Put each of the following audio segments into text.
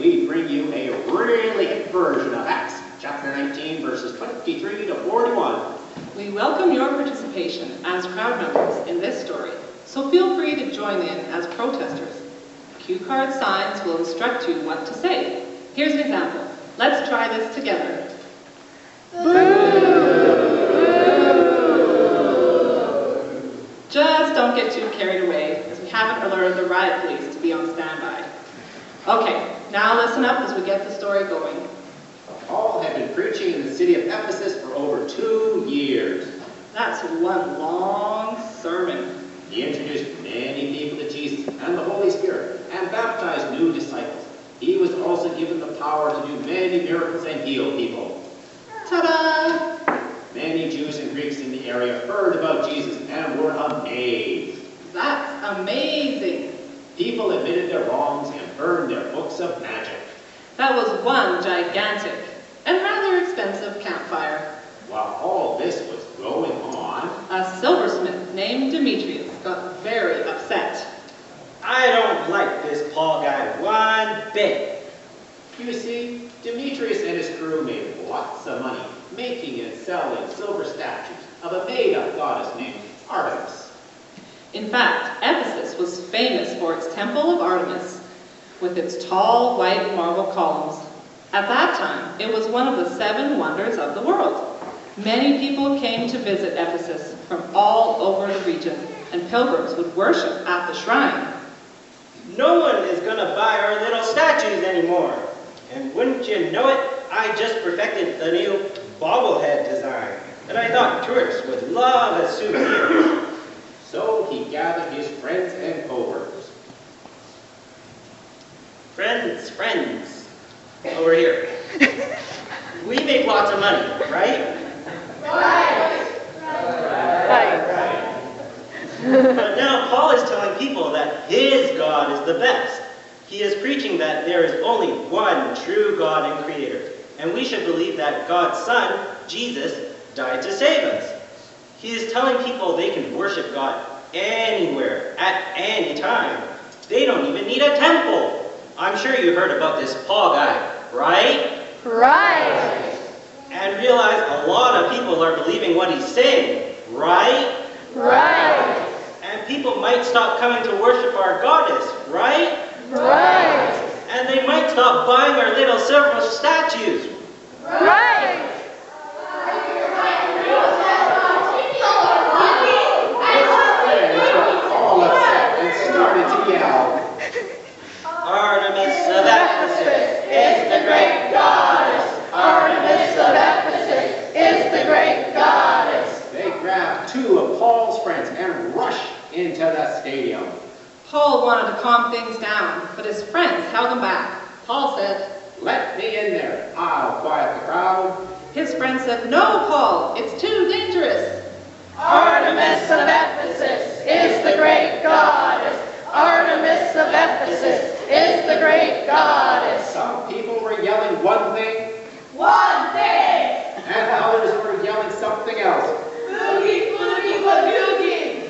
we bring you a really hit version of Acts chapter 19, verses 23 to 41. We welcome your participation as crowd members in this story, so feel free to join in as protesters. Cue card signs will instruct you what to say. Here's an example. Let's try this together. Just don't get too carried away, as we haven't alerted the riot police to be on standby. Okay, now listen up as we get the story going. Paul had been preaching in the city of Ephesus for over 2 years. That's one long sermon. He introduced many people to Jesus and the Holy Spirit and baptized new disciples. He was also given the power to do many miracles and heal people. Ta-da! Many Jews and Greeks in the area heard about Jesus and were amazed. That's amazing. People admitted their wrongs and burned their books of magic. That was one gigantic and rather expensive campfire. While all this was going on, a silversmith named Demetrius got very upset. I don't like this Paul guy one bit. You see, Demetrius and his crew made lots of money making and selling silver statues of a made-up goddess named Artemis. In fact, Ephesus was famous for its temple of Artemis, with its tall white marble columns. At that time, it was one of the 7 wonders of the world. Many people came to visit Ephesus from all over the region, and pilgrims would worship at the shrine. No one is going to buy our little statues anymore. And wouldn't you know it, I just perfected the new bobblehead design that I thought tourists would love as souvenirs. So he gathered his friends and co-workers. Friends, over here. We make lots of money, right? Right. But now Paul is telling people that his God is the best. He is preaching that there is only one true God and Creator, and we should believe that God's Son, Jesus, died to save us. He is telling people they can worship God anywhere, at any time. They don't even need a temple. I'm sure you heard about this Paul guy, right? Right. And realize a lot of people are believing what he's saying, right? Right. And people might stop coming to worship our goddess, right? Right. And they might stop buying our little silver statues. Right. All upset and started to yell. Artemis of Ephesus is the great goddess. Artemis of Ephesus is the great goddess. They grabbed 2 of Paul's friends and rushed into the stadium. Paul wanted to calm things down, but his friends held him back. Paul said, "Let me in there. I'll quiet the crowd." His friends said, "No, Paul, it's too dangerous." Artemis of Ephesus is the great goddess. Artemis of Ephesus is the great goddess. Some people were yelling one thing, One thing. and others were yelling something else. Boogie, boogie, boogie.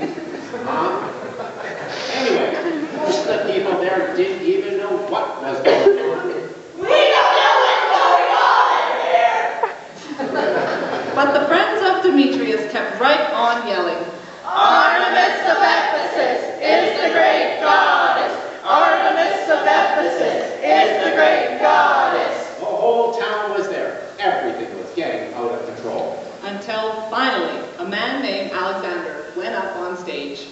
Anyway, most of the people there didn't even know what was going on. We don't know what's going on here. But the friends of Demetrius kept right on yelling. Artemis of Ephesus is the great goddess. Artemis of Ephesus is the great goddess. The whole town was there. Everything was getting out of control. Until finally, a man named Alexander went up on stage.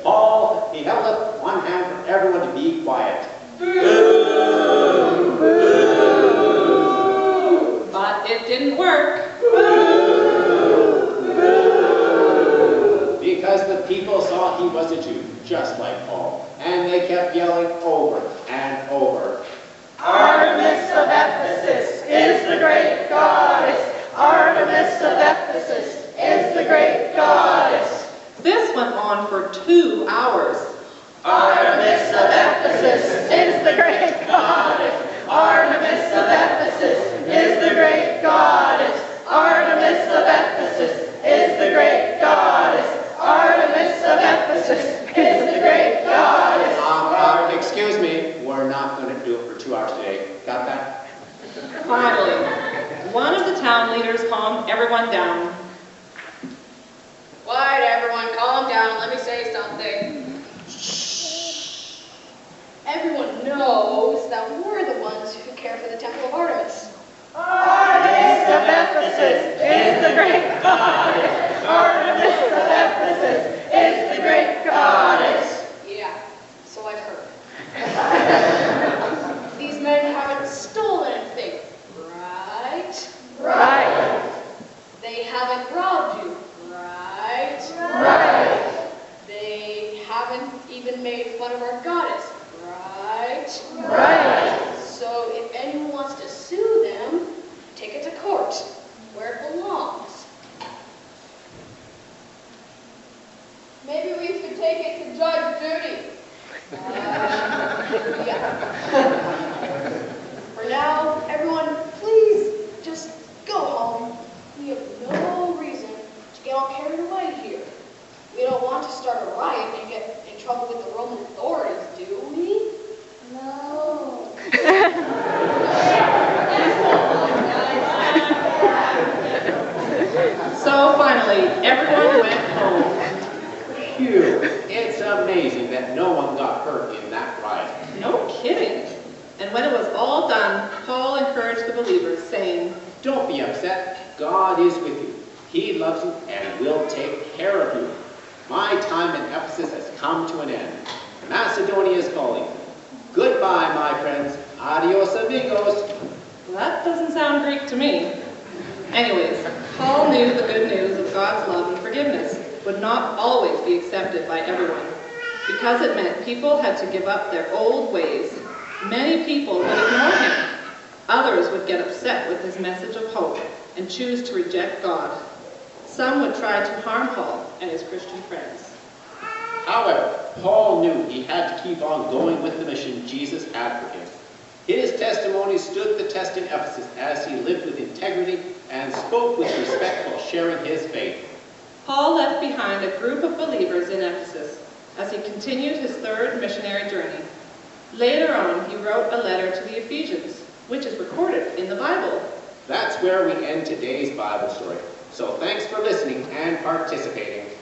Paul, he held up one hand for everyone to be quiet. But it didn't work. Because the people saw he was a Jew, just like Paul, and they kept yelling over and over. Artemis of Ephesus is the great goddess. Finally, one of the town leaders calmed everyone down. Quiet, everyone. Calm down. Let me say something. Everyone knows that we're the ones who care for the temple of Artemis. Artemis of Ephesus is the great goddess. Artemis of Ephesus is the great goddess. Yeah, so I've heard. These men haven't stolen anything, right? Right. They haven't robbed you, right? Right. They haven't even made fun of our goddess, right? Right. So if anyone wants to sue them, take it to court, where it belongs. Maybe we should take it to Judge Judy. Yeah. For now, everyone, please just go home. We have no reason to get all carried away here. We don't want to start a riot and get in trouble with the Roman authorities, do we? No. So finally, everyone went home. Phew, it's amazing that no one got hurt in that riot. No kidding. And when it was all done, Paul encouraged the believers, saying, Don't be upset. God is with you. He loves you and will take care of you. My time in Ephesus has come to an end. Macedonia is calling. Goodbye, my friends. Adios, amigos. Well, that doesn't sound Greek to me. Anyways, Paul knew the good news of God's love and forgiveness would not always be accepted by everyone, because it meant people had to give up their old ways. Many people would ignore him. Others would get upset with his message of hope and choose to reject God. Some would try to harm Paul and his Christian friends. However, Paul knew he had to keep on going with the mission Jesus had for him. His testimony stood the test in Ephesus as he lived with integrity and spoke with respect while sharing his faith. Paul left behind a group of believers in Ephesus as he continued his third missionary journey. Later on, he wrote a letter to the Ephesians, which is recorded in the Bible. That's where we end today's Bible story. So thanks for listening and participating.